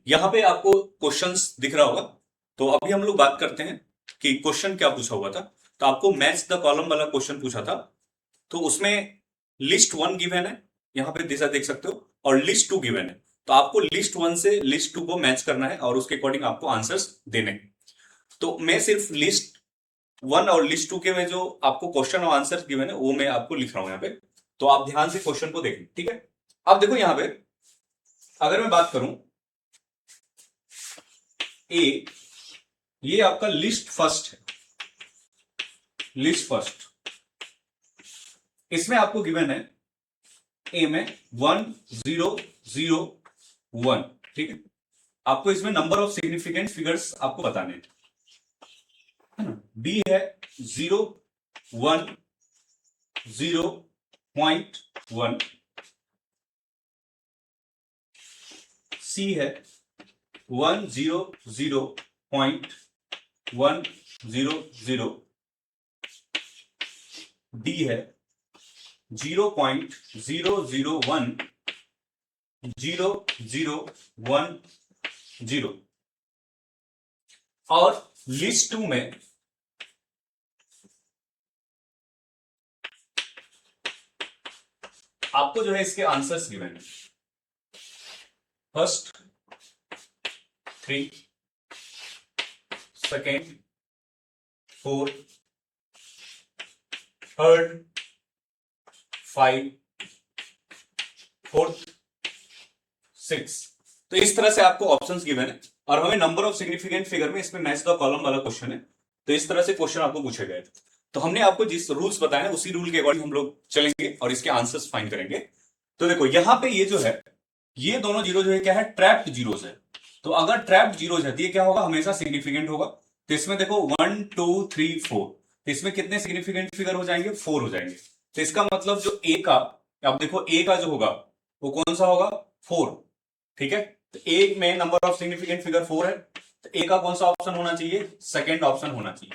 यहाँ पे आपको क्वेश्चंस दिख रहा होगा। तो अभी हम लोग बात करते हैं कि क्वेश्चन क्या पूछा हुआ था। तो आपको मैच द कॉलम वाला क्वेश्चन पूछा था। तो उसमें लिस्ट वन गिवन है, यहाँ पे दिशा देख सकते हो, और लिस्ट टू गिवन है। तो आपको लिस्ट वन से लिस्ट टू को मैच करना है और उसके अकॉर्डिंग आपको आंसर्स देने हैं। तो मैं सिर्फ लिस्ट वन और लिस्ट टू के में जो आपको क्वेश्चन और आंसर गिवन है वो मैं आपको लिख रहा हूं यहाँ पे। तो आप ध्यान से क्वेश्चन को देखें, ठीक है। अब देखो यहाँ पे अगर मैं बात करूं ए, ये आपका लिस्ट फर्स्ट है, लिस्ट फर्स्ट। इसमें आपको गिवन है ए में 1001, ठीक है। आपको इसमें नंबर ऑफ सिग्निफिकेंट फिगर्स आपको बताने हैं। बी है 010.1, सी है 100.100, डी है 0.0010010, और लिस्ट टू में आपको जो है इसके आंसर्स गिवन है। First 3, second 4, third 5, fourth 6। तो इस तरह से आपको ऑप्शंस गिवन है और हमें नंबर ऑफ सिग्निफिकेंट फिगर में इसमें मैच द कॉलम वाला क्वेश्चन है। तो इस तरह से क्वेश्चन आपको पूछे गए। तो हमने आपको जिस रूल्स बताए हैं उसी रूल के अकॉर्डिंग हम लोग चलेंगे और इसके आंसर्स फाइंड करेंगे। तो देखो यहाँ पे ये जो है, ये दोनों जीरो जो है क्या है, ट्रैप्ड जीरोस है। तो अगर ट्रैप्ड जीरोस है तो ये क्या होगा, हमेशा सिग्निफिकेंट होगा। तो इसमें देखो 1 2 3 4, तो इसमें कितने सिग्निफिकेंट फिगर हो जाएंगे, 4 हो जाएंगे। तो इसका मतलब जो ए का, अब देखो ए का जो होगा वो कौन सा होगा, 4, ठीक है। तो ए में नंबर ऑफ सिग्निफिकेंट फिगर 4 है, तो ए का कौन सा ऑप्शन होना चाहिए, सेकेंड ऑप्शन होना चाहिए,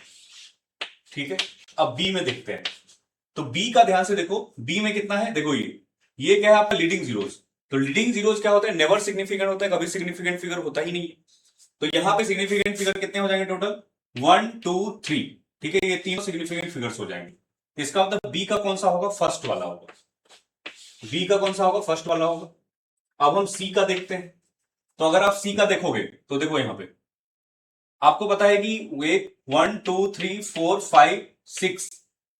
ठीक है। अब बी में देखते हैं। तो बी का ध्यान से देखो, बी में कितना है, देखो ये क्या है आपका, लीडिंग जीरोस। तो लीडिंग जीरोस क्या होता है, नेवर सिग्निफिकेंट होता है, कभी सिग्निफिकेंट फिगर होता ही नहीं है। तो यहां पे सिग्निफिकेंट फिगर कितने हो जाएंगे टोटल, 1 2 3, ठीक है। ये तीनों सिग्निफिकेंट फिगर्स हो जाएंगे। इसका मतलब बी का कौन सा होगा, फर्स्ट वाला होगा। बी का कौन सा होगा, फर्स्ट वाला होगा। अब हम सी का देखते हैं। तो अगर आप सी का देखोगे तो देखो यहां पे आपको पता है कि वे 1 2 3 4 5 6,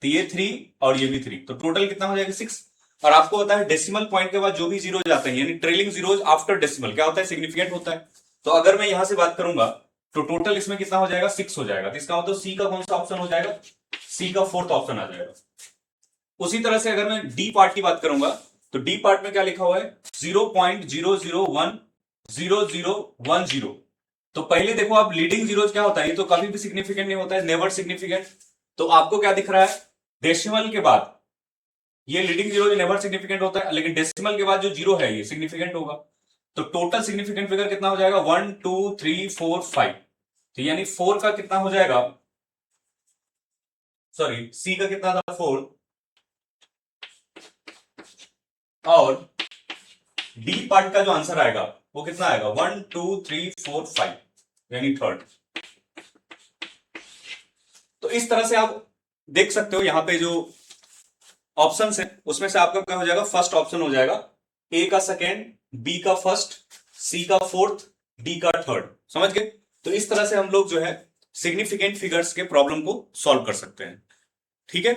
तो ये 3 और ये भी 3, तो टोटल कितना हो जाएगा 6। और आपको पता है डेसिमल पॉइंट के बाद जो भी जीरो जाते हैं, यानी ट्रेलिंग जीरोज आफ्टर डेसिमल क्या होता है, सिग्निफिकेंट होता है। तो अगर मैं यहां से बात करूंगा तो टोटल इसमें कितना हो जाएगा, 6 हो जाएगा। तो इसका मतलब सी का कौन सा ऑप्शन हो जाएगा, सी का फोर्थ ऑप्शन आ जाएगा। उसी तरह से अगर मैं डी पार्ट की बात करूंगा तो डी पार्ट में क्या लिखा हुआ है, 0.0010010। तो पहले देखो आप, लीडिंग जीरोज क्या होता है, ये तो कभी भी सिग्निफिकेंट नहीं होता है, नेवर सिग्निफिकेंट। तो आपको क्या दिख रहा है, डेसिमल के बाद ये लीडिंग जीरो नेवर सिग्निफिकेंट होता है, लेकिन डेसिमल के बाद जो जीरो है ये सिग्निफिकेंट होगा। तो टोटल सिग्निफिकेंट फिगर कितना हो जाएगा, 1 2 3 4 5। तो यानी 4 का कितना हो जाएगा, सॉरी सी का कितना था, 4, और डी पार्ट का जो आंसर आएगा वो कितना आएगा, 1 2 3 4 5, यानी थर्ड। तो इस तरह से आप देख सकते हो यहाँ पे जो ऑप्शन है उसमें से आपका क्या हो जाएगा, फर्स्ट ऑप्शन हो जाएगा, ए का सेकेंड, बी का फर्स्ट, सी का फोर्थ, डी का थर्ड। समझ गए। तो इस तरह से हम लोग जो है सिग्निफिकेंट फिगर्स के प्रॉब्लम को सॉल्व कर सकते हैं, ठीक है।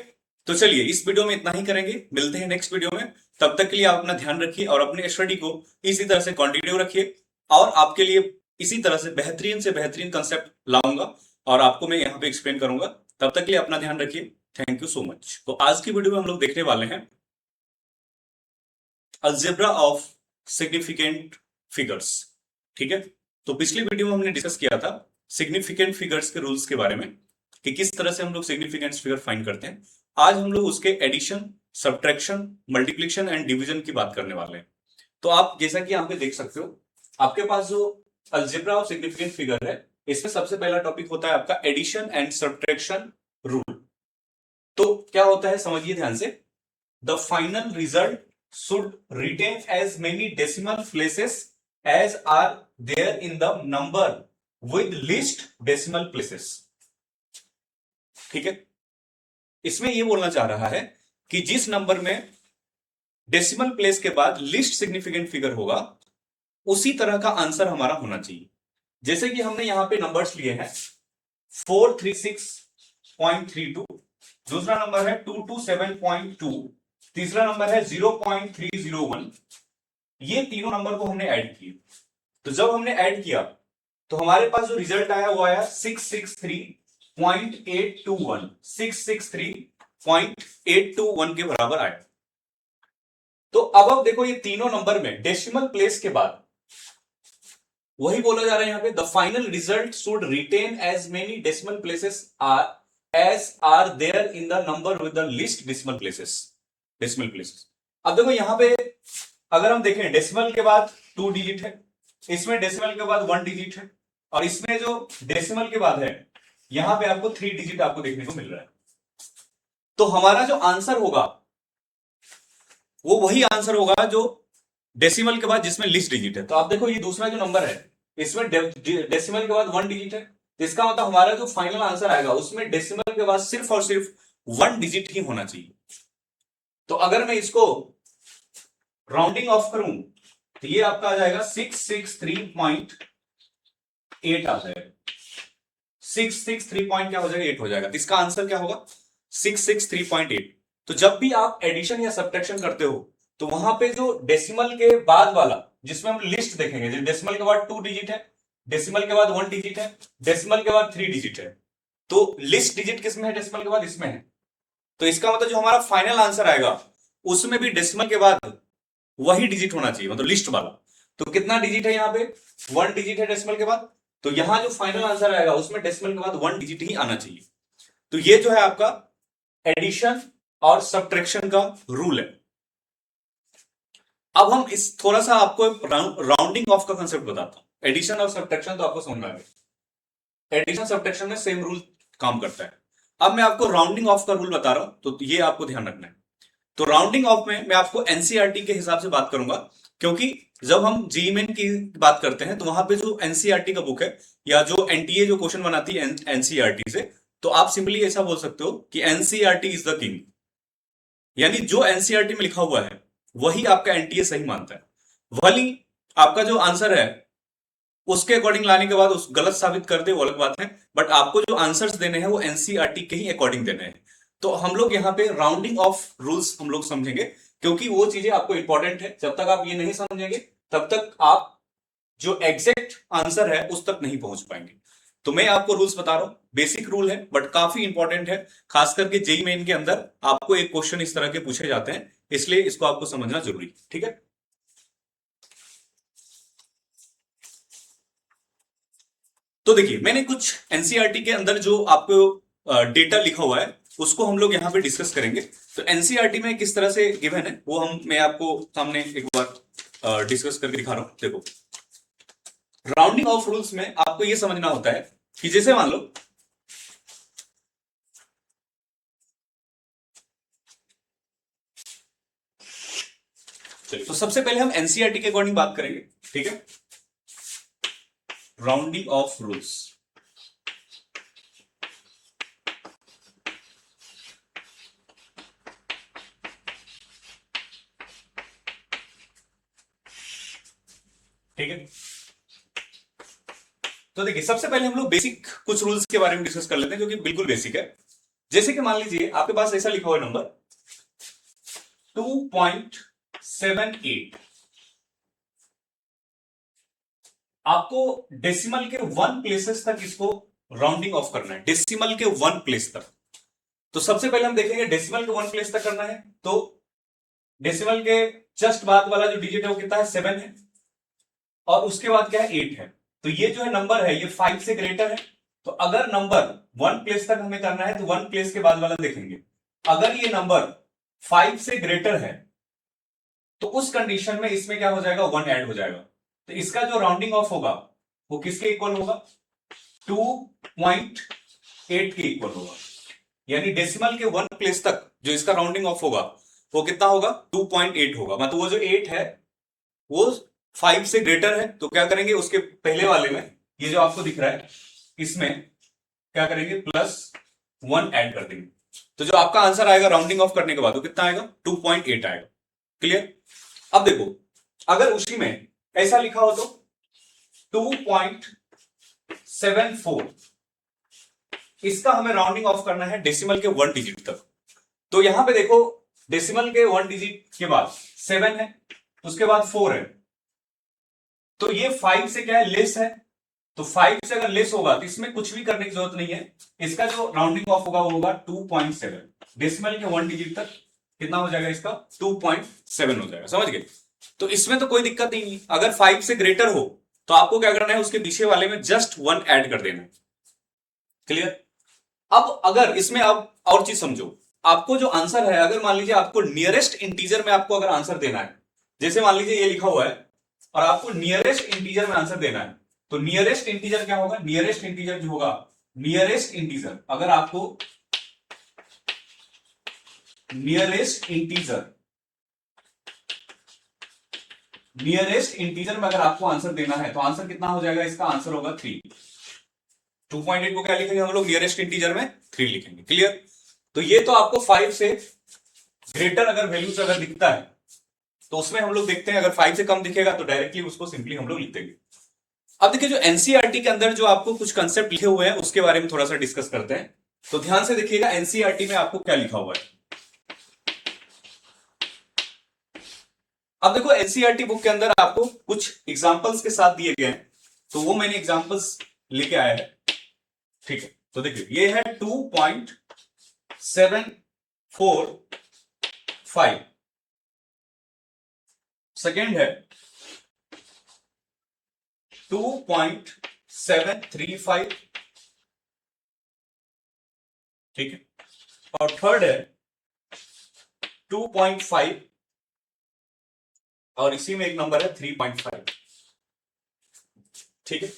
तो चलिए इस वीडियो में इतना ही करेंगे, मिलते हैं नेक्स्ट वीडियो में। तब तक के लिए आप अपना ध्यान रखिए और अपने स्टडी को इसी तरह से कंटिन्यू रखिए, और आपके लिए इसी तरह से बेहतरीन कंसेप्ट लाऊंगा और आपको मैं यहाँ पे एक्सप्लेन करूंगा। तब तक के लिए अपना ध्यान रखिए। Thank you so much. तो आज की वीडियो में हम लोग देखने वाले हैं अलजेब्रा ऑफ सिग्निफिकेंट फिगर्स, ठीक है। तो पिछली वीडियो में हमने डिस्कस किया था सिग्निफिकेंट फिगर्स के रूल्स के बारे में कि किस तरह से हम लोग सिग्निफिकेंट फिगर फाइंड करते हैं। आज हम लोग उसके addition, subtraction, multiplication and division की बात करने वाले हैं। तो आप जैसा कि यहाँ पे देख सकते हो, आपके पास जो अलजेब्रा ऑफ सिग्निफिकेंट फिगर है, इसमें सबसे पहला टॉपिक होता है आपका एडिशन एंड सब्ट्रैक्शन रूल। तो क्या होता है समझिए ध्यान से, the final result should retain as many decimal places as are there in the number with least decimal places. ठीक है, इसमें ये बोलना चाह रहा है कि जिस नंबर में डेसिमल प्लेस के बाद लिस्ट सिग्निफिकेंट फिगर होगा उसी तरह का आंसर हमारा होना चाहिए। जैसे कि हमने यहां पे नंबर्स लिए हैं 436.32, दूसरा नंबर है 227.2, तीसरा नंबर है 0.301। ये तीनों नंबर को हमने ऐड किए। तो जब हमने ऐड किया तो हमारे पास जो रिजल्ट आया वो आया 663.821, 663.821 के बराबर आया। तो अब देखो ये तीनों नंबर में डेसिमल प्लेस के बाद वही बोला जा रहा है यहां पे, the final result should retain as many decimal places are as are there in the number with the least decimal places. Decimal places, अब देखो यहां पे अगर हम देखें डेसिमल के बाद 2 डिजिट है, इसमें डेसिमल के बाद 1 डिजिट है, और इसमें जो डेसिमल के बाद है यहां पे आपको 3 डिजिट आपको देखने को मिल रहा है। तो हमारा जो आंसर होगा वो वही आंसर होगा जो डेसिमल के बाद जिसमें लिस्ट डिजिट है। तो आप देखो ये दूसरा जो नंबर है इसमें डेसिमल के बाद 1 डिजिट है, तो इसका मतलब हमारा जो फाइनल आंसर आएगा उसमें डेसिमल के बाद सिर्फ और सिर्फ 1 डिजिट ही होना चाहिए। तो अगर मैं इसको राउंडिंग ऑफ करूं तो ये आपका आ जाएगा 663.8 आ जाएगा। 663 पॉइंट क्या हो जाएगा, 8 हो जाएगा। तो इसका आंसर क्या होगा 663.8। तो जब भी आप एडिशन या सब्ट्रैक्शन करते हो तो वहां पे जो डेसिमल के बाद वाला जिसमें हम लिस्ट देखेंगे, डेसिमल के बाद 2 डिजिट है, डेसिमल के बाद 1 डिजिट है, डेसिमल के बाद 3 डिजिट है, तो लिस्ट डिजिट किसमें है, डेसिमल के बाद इसमें है। तो इसका मतलब जो हमारा फाइनल आंसर आएगा उसमें भी डेसिमल के बाद वही डिजिट होना चाहिए, मतलब लिस्ट वाला। तो कितना डिजिट है यहाँ पे, 1 डिजिट है डेसिमल के बाद, तो यहां जो फाइनल आंसर आएगा उसमें डेसिमल के बाद 1 डिजिट ही आना चाहिए। तो ये जो है आपका एडिशन और सब्ट्रैक्शन का रूल है। अब हम इस थोड़ा सा आपको राउंडिंग ऑफ का कंसेप्ट बताता हूं। एडिशन और सब्ट्रैक्शन तो आपको समझ में आ गया, एडिशन सब्ट्रैक्शन में सेम रूल काम करता है। अब मैं आपको राउंडिंग ऑफ का रूल बता रहा हूं, तो ये आपको ध्यान रखना है। तो राउंडिंग ऑफ में मैं आपको एनसीईआरटी के हिसाब से बात करूंगा, क्योंकि जब हम जेईई मेन की बात करते हैं तो वहां पे जो एनसीईआरटी का बुक है या जो एनटीए जो क्वेश्चन बनाती है एनसीईआरटी से, तो आप सिंपली ऐसा बोल सकते हो कि एनसीईआरटी इज द किंग, यानी जो एनसीईआरटी में लिखा हुआ है वही आपका एनटीए सही मानता है। भली आपका जो आंसर है उसके अकॉर्डिंग लाने के बाद उस गलत साबित कर दे वो अलग बात है, बट आपको जो आंसर्स देने हैं वो एनसीईआरटी के ही अकॉर्डिंग देने हैं। तो हम लोग यहाँ पे राउंडिंग ऑफ रूल्स हम लोग समझेंगे, क्योंकि वो चीजें आपको इंपॉर्टेंट है। जब तक आप ये नहीं समझेंगे तब तक आप जो एग्जैक्ट आंसर है उस तक नहीं पहुंच पाएंगे। तो मैं आपको रूल्स बता रहा हूं, बेसिक रूल है बट काफी इंपॉर्टेंट है। खास करके जेईई मेन के अंदर आपको एक क्वेश्चन इस तरह के पूछे जाते हैं, इसलिए इसको आपको समझना जरूरी। ठीक है, तो देखिए मैंने कुछ एनसीईआरटी के अंदर जो आपको डेटा लिखा हुआ है उसको हम लोग यहां पे डिस्कस करेंगे। तो एनसीईआरटी में किस तरह से गिवन है वो मैं आपको सामने एक बार डिस्कस करके दिखा रहा हूं। देखो राउंडिंग ऑफ रूल्स में आपको यह समझना होता है कि जैसे मान लो चलिए, तो सबसे पहले हम एनसीईआरटी के अकॉर्डिंग बात करेंगे। ठीक है, राउंडिंग ऑफ रूल्स। ठीक है, तो देखिए सबसे पहले हम लोग बेसिक कुछ रूल्स के बारे में डिस्कस कर लेते हैं जो कि बिल्कुल बेसिक है। जैसे कि मान लीजिए आपके पास ऐसा लिखा हुआ नंबर 2.78, आपको डेसिमल के 1 प्लेसेस तक इसको राउंडिंग ऑफ करना है, डेसिमल के 1 प्लेस तक। तो सबसे पहले हम देखेंगे डेसिमल के 1 प्लेस तक करना है, तो डेसिमल के जस्ट बाद वाला जो डिजिट है वो कितना है, 7 है, और उसके बाद क्या है, 8 है। तो ये जो है नंबर है ये 5 से ग्रेटर है। तो अगर नंबर 1 प्लेस तक हमें करना है तो 1 प्लेस के बाद वाला देखेंगे। अगर ये नंबर 5 से ग्रेटर है तो उस कंडीशन में इसमें क्या हो जाएगा, 1 ऐड हो जाएगा। तो इसका जो राउंडिंग ऑफ होगा वो किसके इक्वल होगा, 2.8 के इक्वल होगा। यानी डेसिमल के 1 प्लेस तक जो इसका राउंडिंग ऑफ होगा वो कितना होगा, 2.8 होगा। मतलब वो जो 8 है वो 5 से ग्रेटर है तो क्या करेंगे, उसके पहले वाले में ये जो आपको दिख रहा है इसमें क्या करेंगे, +1 ऐड कर देंगे। तो जो आपका आंसर आएगा राउंडिंग ऑफ करने के बाद वो कितना आएगा, 2.8 आएगा। क्लियर। अब देखो अगर उसी में ऐसा लिखा हो तो 2.74, इसका हमें राउंडिंग ऑफ करना है डेसिमल के 1 डिजिट तक। तो यहां पे देखो डेसिमल के 1 डिजिट के बाद 7 है, उसके बाद 4 है, तो ये 5 से क्या है, लेस है। तो 5 से अगर लेस होगा तो इसमें कुछ भी करने की जरूरत नहीं है, इसका जो राउंडिंग ऑफ होगा वो होगा 2.7। डेसिमल के 1 डिजिट तक कितना हो जाएगा इसका, 2.7 हो जाएगा। समझ गए। तो इसमें तो कोई दिक्कत ही नहीं। अगर 5 से ग्रेटर हो तो आपको क्या करना है, उसके पीछे वाले में जस्ट 1 ऐड कर देना है। क्लियर। अब अगर इसमें आप और चीज समझो, आपको जो आंसर है, अगर मान लीजिए आपको नियरेस्ट इंटीजर में आपको अगर आंसर देना है, जैसे मान लीजिए ये लिखा हुआ है और आपको नियरेस्ट इंटीजर में आंसर देना है, तो नियरेस्ट इंटीजर क्या होगा, नियरेस्ट इंटीजर जो होगा, नियरेस्ट इंटीजर अगर आपको नियरेस्ट इंटीजर में अगर आपको आंसर देना है तो आंसर कितना हो जाएगा, इसका आंसर होगा 3। 2.8 को क्या लिखेंगे हम लोग, नियरेस्ट इंटीजर में 3 लिखेंगे। क्लियर। तो ये तो आपको 5 से ग्रेटर अगर वैल्यूज अगर दिखता है तो उसमें हम लोग देखते हैं, अगर 5 से कम दिखेगा तो डायरेक्टली उसको सिंपली हम लोग लिख देंगे। अब देखिए जो एनसीईआरटी के अंदर जो आपको कुछ कंसेप्ट लिखे हुए हैं उसके बारे में थोड़ा सा डिस्कस करते हैं। तो ध्यान से देखिएगा एनसीईआरटी में आपको क्या लिखा हुआ है। अब देखो एनसीईआरटी बुक के अंदर आपको कुछ एग्जांपल्स के साथ दिए गए हैं, तो वो मैंने एग्जांपल्स लेके आया है। ठीक है। तो देखिए ये है 2.745, सेकेंड है 2.735, ठीक है, और थर्ड है 2.5, और इसी में एक नंबर है 3.5। ठीक है।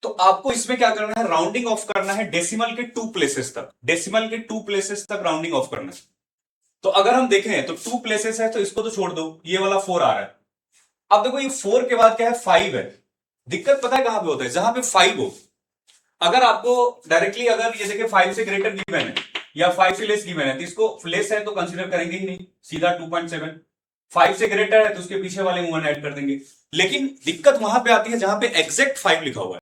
तो आपको इसमें क्या करना है, राउंडिंग ऑफ करना है डेसिमल के 2 प्लेसेस तक, डेसिमल के 2 प्लेसेस तक राउंडिंग ऑफ करना है। तो अगर हम देखें तो 2 प्लेसेस है तो इसको तो छोड़ दो, ये वाला 4 आ रहा है। अब देखो ये 4 के बाद क्या है, 5 है। दिक्कत पता है कहां पे होता है, जहां पे 5 हो। अगर आपको डायरेक्टली अगर ये देखिए 5 से ग्रेटर गिवन है या 5 से लेस गिवन है तो इसको लेस है तो कंसीडर करेंगे ही नहीं, सीधा 2.7। 5 से ग्रेटर है तो उसके पीछे वाले 1 ऐड कर देंगे। लेकिन दिक्कत वहां पे आती है जहां पे एग्जैक्ट 5 लिखा हुआ है।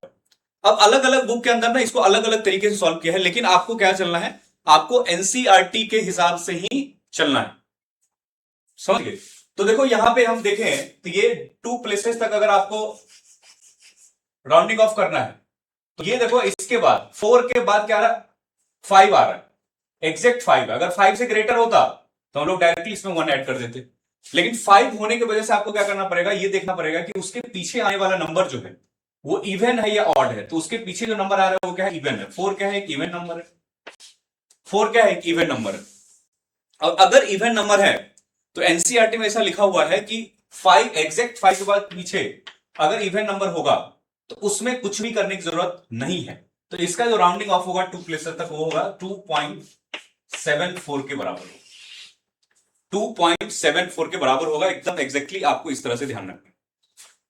अब अलग अलग बुक के अंदर ना इसको अलग अलग तरीके से सॉल्व किया है, लेकिन आपको क्या चलना है, आपको एनसीईआरटी के हिसाब से ही चलना है। समझ गए। तो देखो यहां पे हम देखें तो ये 2 प्लेसेस तक अगर आपको राउंडिंग ऑफ करना है तो ये देखो इसके बाद 4 के बाद क्या आ रहा है, 5 आ रहा है, एग्जैक्ट 5 है। अगर 5 से ग्रेटर होता तो हम लोग डायरेक्टली इसमें 1 ऐड कर देते, लेकिन 5 होने की वजह से आपको क्या करना पड़ेगा, ये देखना पड़ेगा कि उसके पीछे आने वाला नंबर जो है वो इवन है या ऑड है। तो उसके पीछे जो नंबर आ रहा है वो क्या है, इवन है। 4 क्या है, एक इवन नंबर है। 4 क्या है, एक इवन नंबर है। अब अगर इवन नंबर है तो एनसीईआरटी में ऐसा लिखा हुआ है कि 5 एग्जैक्ट 5 के बाद पीछे अगर इवन नंबर होगा तो उसमें कुछ भी करने की जरूरत नहीं है। तो इसका जो राउंडिंग ऑफ होगा 2 प्लेसेस तक वो होगा 2.74 के बराबर, 2.74 के बराबर होगा, एकदम एग्जैक्टली आपको इस तरह से ध्यान रखना है।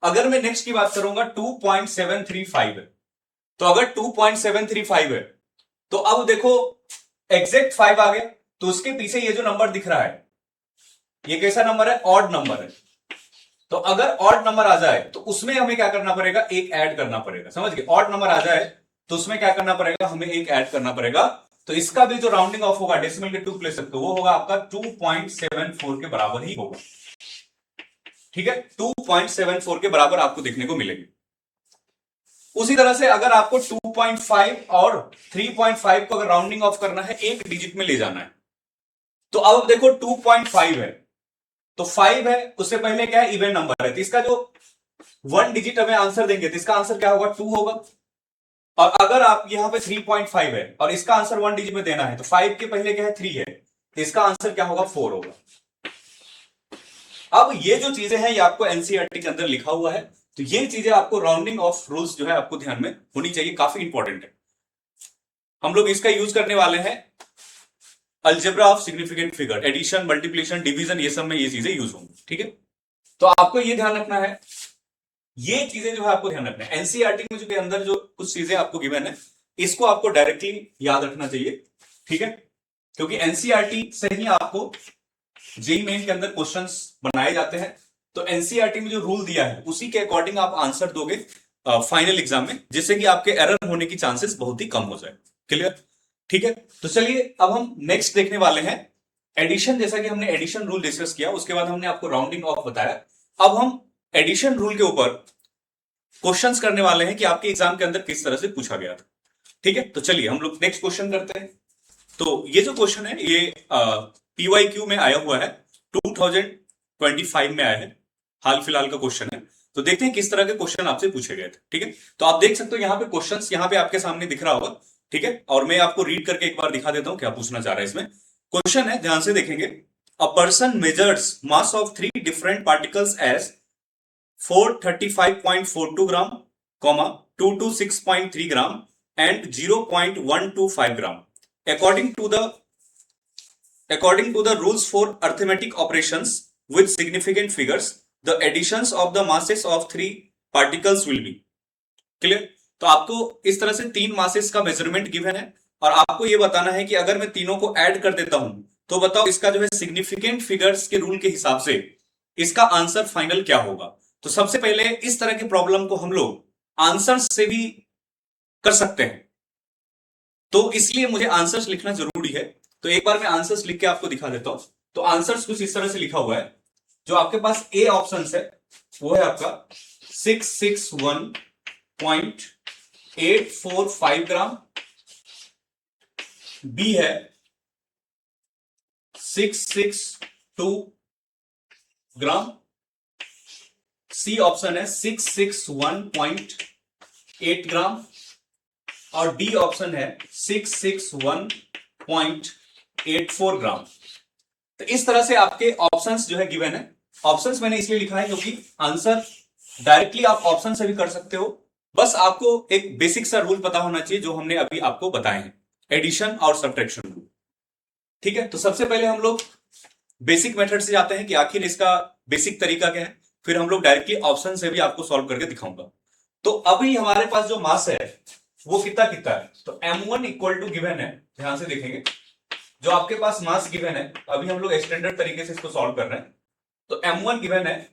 अगर मैं नेक्स्ट की बात करूंगा 2.735 है, तो अगर 2.735 है तो अब देखो एग्जैक्ट 5 आ गया तो उसके पीछे ये जो नंबर दिख रहा है ये कैसा नंबर है, ऑड नंबर है। तो अगर ऑड नंबर आ जाए तो उसमें हमें क्या करना पड़ेगा, एक ऐड करना पड़ेगा। समझ गए। ऑड नंबर आ जाए तो उसमें क्या करना पड़ेगा, हमें एक ऐड करना पड़ेगा। तो इसका भी जो राउंडिंग ऑफ होगा डेसिमल के 2 प्लेसेस तो वो होगा आपका 2.74 के बराबर ही होगा। ठीक है, 2.74 के बराबर आपको देखने को मिलेगी। उसी तरह से अगर आपको 2.5 और 3.5 को अगर राउंडिंग ऑफ करना है, एक डिजिट में ले जाना है, तो अब देखो 2.5 है तो 5 है, उससे पहले क्या है, इवन नंबर है, तो इसका जो 1 डिजिट हमें आंसर देंगे तो इसका आंसर क्या होगा, 2 होगा। और अगर आप यहां पे 3.5 है और इसका आंसर 1 डिजिट में देना है तो 5 के पहले क्या है, 3 है, तो इसका आंसर क्या होगा, 4 होगा। अब ये जो चीजें हैं ये आपको एनसीईआरटी के अंदर लिखा हुआ है, तो ये चीजें आपको राउंडिंग ऑफ रूल्स जो है आपको ध्यान में होनी चाहिए, काफी इंपॉर्टेंट है। हम लोग इसका यूज करने वाले हैं algebra of significant figure, addition, multiplication, division, ये सब में ये चीजें यूज होंगी। ठीक है। तो आपको ये ध्यान रखना है, ये चीजें जो है आपको ध्यान रखना है। एनसीईआरटी में जो के अंदर जो कुछ चीजें आपको गिवन है, इसको आपको डायरेक्टली याद रखना चाहिए, ठीक है, क्योंकि एनसीईआरटी से ही आपको जेईई मेन के अंदर क्वेश्चंस बनाए जाते हैं। तो एनसीईआरटी में जो रूल दिया है उसी के अकॉर्डिंग आप आंसर दोगे फाइनल एग्जाम में, जिससे कि आपके एरर होने की चांसेस बहुत ही कम हो जाए। क्लियर? ठीक है, तो चलिए अब हम नेक्स्ट देखने वाले हैं एडिशन। जैसा कि हमने एडिशन रूल डिस्कस किया, उसके बाद हमने आपको राउंडिंग ऑफ बताया। अब हम एडिशन रूल के ऊपर क्वेश्चंस करने वाले हैं कि आपके एग्जाम के अंदर किस तरह से पूछा गया था। ठीक है, तो चलिए हम लोग नेक्स्ट क्वेश्चन करते हैं। तो ये जो क्वेश्चन है ये पीवाईक्यू में आया हुआ है, 2025 में आया है, हाल फिलहाल का क्वेश्चन है। तो देखते हैं किस तरह के क्वेश्चन आपसे पूछे गए थे। ठीक है, तो आप देख सकते हो यहाँ पे क्वेश्चंस यहाँ पे आपके सामने दिख रहा होगा। ठीक है, और मैं आपको रीड करके एक बार दिखा देता हूं क्या पूछना चाह रहा है इसमें। क्वेश्चन है, ध्यान से देखेंगे। A person measures mass of 3 different particles as 435.42 gram, 226.3 gram and 0.125 gram. According to the rules for arithmetic operations with significant figures, the additions of the masses of 3 particles will be. Clear? तो आपको इस तरह से 3 masses का measurement given है और आपको यह बताना है कि अगर मैं तीनों को ऐड कर देता हूं तो बताओ इसका जो है सिग्निफिकेंट फिगर्स के रूल के हिसाब से इसका आंसर फाइनल क्या होगा। तो सबसे पहले इस तरह की प्रॉब्लम को हम लोग आंसर से भी कर सकते हैं, तो इसलिए मुझे आंसर्स लिखना जरूरी है। तो एक बार मैं आंसर्स लिख के आपको दिखा देता हूं। तो आंसर्स कुछ इस तरह से लिखा हुआ है। जो आपके पास ए ऑप्शन है वो है आपका 661.845 ग्राम, बी है 662 ग्राम, सी ऑप्शन है 661.8 ग्राम और डी ऑप्शन है 661.84 ग्राम। तो इस तरह से आपके ऑप्शंस जो है गिवन है। ऑप्शंस मैंने इसलिए लिखा है क्योंकि आंसर डायरेक्टली आप ऑप्शन से भी कर सकते हो, बस आपको एक बेसिक सा रूल पता होना चाहिए जो हमने अभी आपको बताए हैं, एडिशन और सब्ट्रैक्शन रूल। ठीक है, तो सबसे पहले हम लोग बेसिक मेथड से जाते हैं कि आखिर इसका बेसिक तरीका क्या है, फिर हम लोग डायरेक्टली ऑप्शन से भी आपको सॉल्व करके दिखाऊंगा। तो अभी हमारे पास जो मास है वो कितना कितना है, तो m1 इक्वल टू गिवन है। ध्यान से देखेंगे, जो आपके पास मास गिवन है, अभी हम लोग स्टैंडर्ड तरीके से इसको सॉल्व कर रहे हैं। तो m1 गिवन है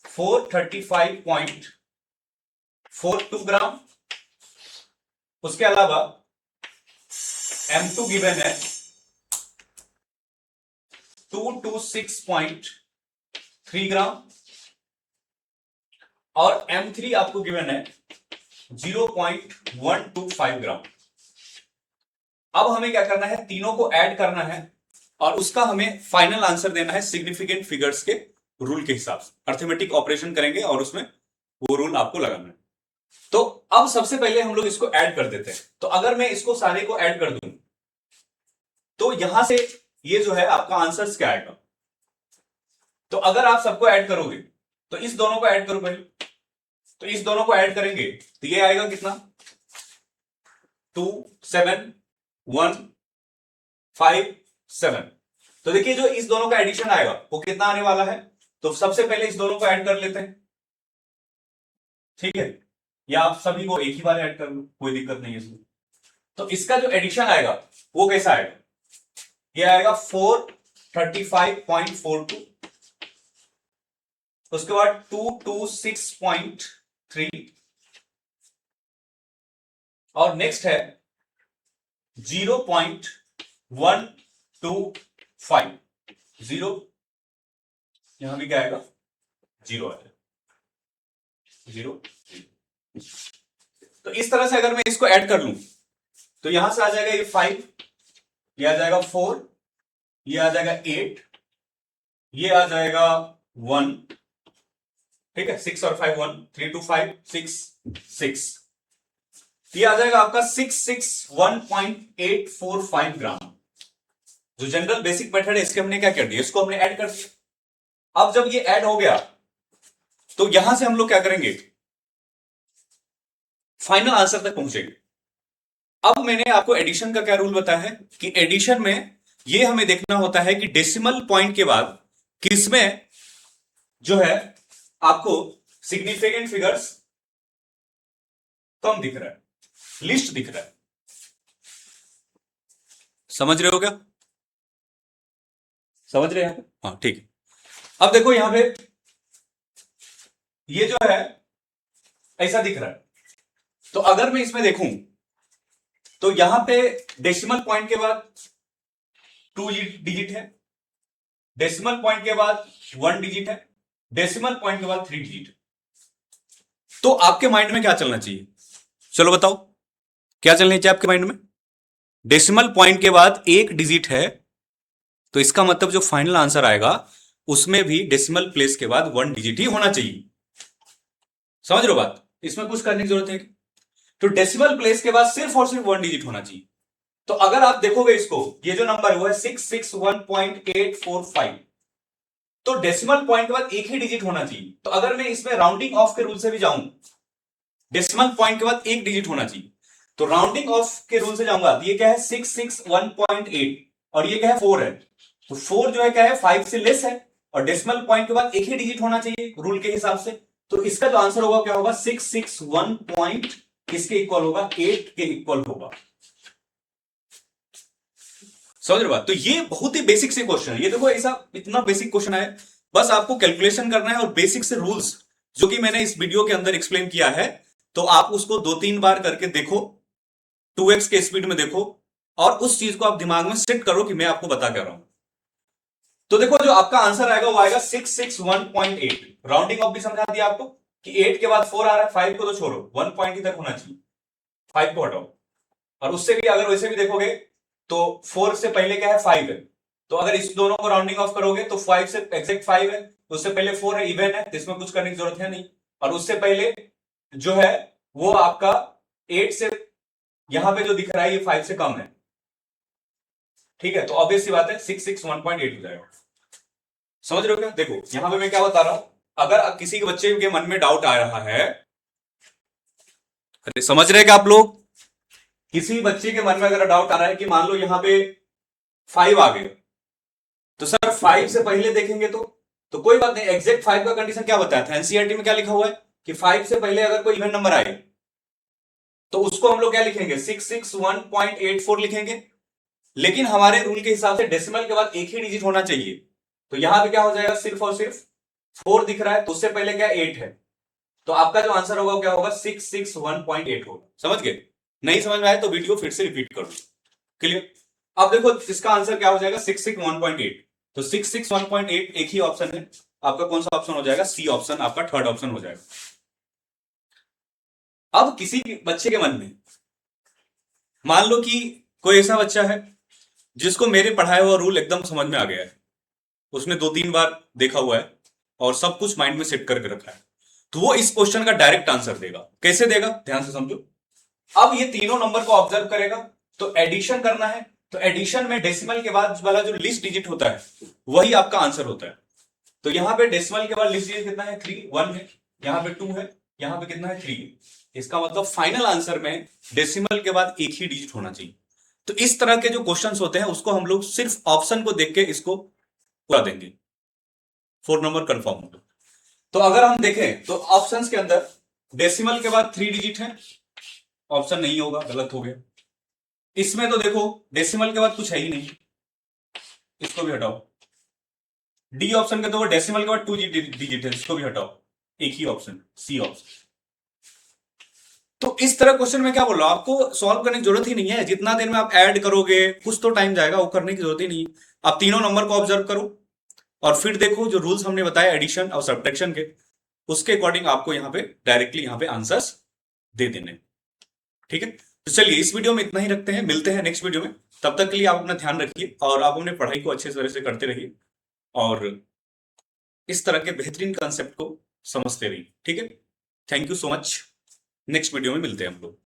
435.42 ग्राम, उसके अलावा m2 गिवन है 226.3 ग्राम और m3 आपको गिवन है 0.125 ग्राम। अब हमें क्या करना है, तीनों को ऐड करना है और उसका हमें फाइनल आंसर देना है सिग्निफिकेंट फिगर्स के रूल के हिसाब से। अर्थमेटिक ऑपरेशन करेंगे और उसमें वो रूल आपको लगाना है। तो अब सबसे पहले हम लोग इसको ऐड कर देते हैं। तो अगर मैं इसको सारे को ऐड कर दूं तो यहां से ये जो है आपका आंसर क्या आएगा। तो अगर आप सबको ऐड करोगे तो इस दोनों को ऐड करो पहले, तो इस दोनों को ऐड करेंगे तो ये आएगा कितना 27157। तो देखिए जो इस दोनों का एडिशन आएगा वो कितना आने वाला है। तो सबसे पहले इस दोनों को ऐड कर लेते हैं, ठीक है, या आप सभी को एक ही बार ऐड कर लो, कोई दिक्कत नहीं है इसमें। तो इसका जो एडिशन आएगा वो कैसा आएगा, ये आएगा 435.42, उसके बाद 226.3 और नेक्स्ट है 0.125। जीरो यहां भी क्या आएगा, जीरो आएगा, जीरो। तो इस तरह से अगर मैं इसको ऐड कर लूं तो यहां से आ जाएगा ये 5, ये आ जाएगा 4, ये आ जाएगा 8, ये आ जाएगा 1, ठीक है, 6 और 5 1, 3 2 5 6 6, ये आ जाएगा आपका 661.845 ग्राम। जो जनरल बेसिक मेथड है इसके हमने क्या कर दिया, इसको हमने ऐड कर दिया। अब जब ये ऐड हो गया तो यहां से हम लोग क्या करेंगे, फाइनल आंसर तक पहुंचेंगे। अब मैंने आपको एडिशन का क्या रूल बताया है कि एडिशन में ये हमें देखना होता है कि डेसिमल पॉइंट के बाद किसमें जो है आपको सिग्निफिकेंट फिगर्स कम दिख रहा है, लिस्ट दिख रहा है। समझ रहे हो क्या? समझ रहे हैं? हाँ ठीक है। अब देखो यहां पे ये जो है ऐसा दिख रहा है, तो अगर मैं इसमें देखूं तो यहां पे डेसिमल पॉइंट के बाद 2 डिजिट है, डेसिमल पॉइंट के बाद 1 डिजिट है, डेसिमल पॉइंट के बाद 3 डिजिट है। तो आपके माइंड में क्या चलना चाहिए? चलो बताओ, क्या चलना चाहिए आपके माइंड में? डेसिमल पॉइंट के बाद 1 डिजिट है, तो इसका मतलब जो फाइनल आंसर आएगा उसमें भी डेसिमल प्लेस के बाद 1 डिजिट ही होना चाहिए। समझ रहे हो बात? इसमें कुछ करने की जरूरत है? तो डेसिमल प्लेस के बाद सिर्फ और सिर्फ 1 डिजिट होना चाहिए। तो अगर आप देखोगे इसको, ये जो नंबर है वो है 661.845, तो डेसिमल पॉइंट के बाद एक ही डिजिट होना चाहिए। तो अगर मैं इसमें राउंडिंग ऑफ के रूल से भी जाऊं, डेसिमल पॉइंट के बाद एक डिजिट होना चाहिए, तो राउंडिंग ऑफ के रूल से जाऊंगा तो ये क्या है 661.8 और ये क्या है 4 है, तो 4 जो है क्या है 5 से लेस है और डेसिमल पॉइंट के बाद एक ही डिजिट होना चाहिए रूल के हिसाब से। तो इसका जो आंसर होगा क्या होगा 661 पॉइंट किसके इक्वल होगा 8 के इक्वल होगा। समझ रहे बात? तो ये बहुत ही बेसिक से क्वेश्चन है, ये देखो ऐसा इतना बेसिक क्वेश्चन है, बस आपको कैलकुलेशन करना है और बेसिक से रूल्स जो कि मैंने इस वीडियो के अंदर एक्सप्लेन किया है, तो आप उसको 2-3 बार करके देखो, 2x के स्पीड में देखो और उस चीज को आप दिमाग में सेट करो कि मैं आपको बता क्या रहा हूं। तो देखो जो आपका आंसर आएगा वो आएगा 661.8। राउंडिंग ऑफ भी समझा दिया आपको कि 8 के बाद 4 आ रहा है, 5 को तो छोड़ो, 1 पॉइंट ही तक होना चाहिए, 5 को हटाओ। और उससे भी अगर वैसे भी देखोगे तो 4 से पहले क्या है 5 है, तो अगर इस दोनों को राउंडिंग ऑफ करोगे तो 5 से एग्जैक्ट 5 है, तो उससे पहले 4 है, इवन है, तो इसमें कुछ करने की जरूरत है नहीं। और उससे पहले जो है वो आपका 8 से यहां पे जो दिख रहा है ये 5 से कम है, ठीक है, तो ऑब्वियस सी बात है 661.8 हो जाएगा। समझ रहे हो क्या? देखो यहां पे मैं क्या बता रहा हूं, अगर किसी के बच्चे के मन में डाउट आ रहा है, अरे समझ रहे क्या आप लोग? किसी बच्चे के मन में अगर डाउट आ रहा है कि मान लो यहां पे 5 आ गए, तो सर 5 से पहले देखेंगे तो कोई बात नहीं, एग्जैक्ट 5 का कंडीशन क्या बताया था एनसीईआरटी में, क्या लिखा हुआ है कि 5 से पहले अगर कोई इवन नंबर आए तो उसको हम लोग क्या लिखेंगे 661.84 लिखेंगे। लेकिन हमारे रूल के हिसाब से डेसिमल के बाद एक ही डिजिट होना चाहिए, तो यहां पे क्या हो जाएगा सिर्फ और सिर्फ 4 दिख रहा है, तो उससे पहले क्या 8 है, तो आपका जो आंसर होगा क्या होगा 661.8 होगा। समझ गए? नहीं समझ में आए तो वीडियो फिर से रिपीट करो। क्लियर? अब देखो इसका आंसर क्या हो जाएगा 661.8, तो 661.8 एक ही ऑप्शन है आपका, कौन सा ऑप्शन हो जाएगा? सी ऑप्शन आपका थर्ड ऑप्शन हो जाएगा। अब किसी बच्चे के मन में मान लो कि कोई ऐसा बच्चा है जिसको मेरे पढ़ाया हुआ रूल एकदम समझ में आ गया है, उसने 2-3 बार देखा हुआ है और सब कुछ माइंड में सेट करके रखा है, तो वो इस क्वेश्चन का डायरेक्ट आंसर देगा। कैसे देगा? ध्यान से समझो। अब ये तीनों नंबर को ऑब्जर्व करेगा, तो एडिशन करना है, तो एडिशन में डेसिमल के बाद वाला जो लिस्ट डिजिट होता है वही आपका आंसर होता है। तो यहां पे डेसिमल के बाद लिस्ट डिजिट कितना है 3, 1 है, यहां पे 2 है, यहां पे कितना है 3 है। इसका मतलब फाइनल आंसर में डेसिमल के बाद एक ही डिजिट होना चाहिए। तो इस तरह के जो क्वेश्चंस होते हैं उसको हम लोग सिर्फ ऑप्शन को देख के इसको पूरा देंगे, 4 नंबर कंफर्म होगा। तो अगर हम देखें तो ऑप्शंस के अंदर डेसिमल के बाद 3 डिजिट है, ऑप्शन नहीं होगा, गलत हो गया। इसमें तो देखो डेसिमल के बाद कुछ है ही नहीं, इसको भी हटाओ। डी ऑप्शन के तो डेसिमल के बाद 2 डिजिट है, इसको भी हटाओ, एक ही ऑप्शन सी ऑप्शन। तो इस तरह क्वेश्चन में क्या बोल रहा हूं, आपको सॉल्व करने की जरूरत ही नहीं है, जितना देर में आप ऐड करोगे कुछ तो टाइम जाएगा, वो करने की जरूरत ही नहीं है। आप तीनों नंबर को ऑब्जर्व करो और फिर देखो जो रूल्स हमने बताया एडिशन और सब्ट्रैक्शन के, उसके अकॉर्डिंग आपको यहां पे डायरेक्टली यहां पे आंसर्स दे देने। ठीक है, तो चलिए इस वीडियो में इतना ही रखते हैं, मिलते हैं नेक्स्ट वीडियो में। तब तक के लिए आप अपना ध्यान रखिए और आप अपने पढ़ाई को अच्छे तरह से करते रहिए और इस तरह के बेहतरीन कंसेप्ट को समझते रहिए। ठीक है, thank you so much. Next video में मिलते हैं हम लोग।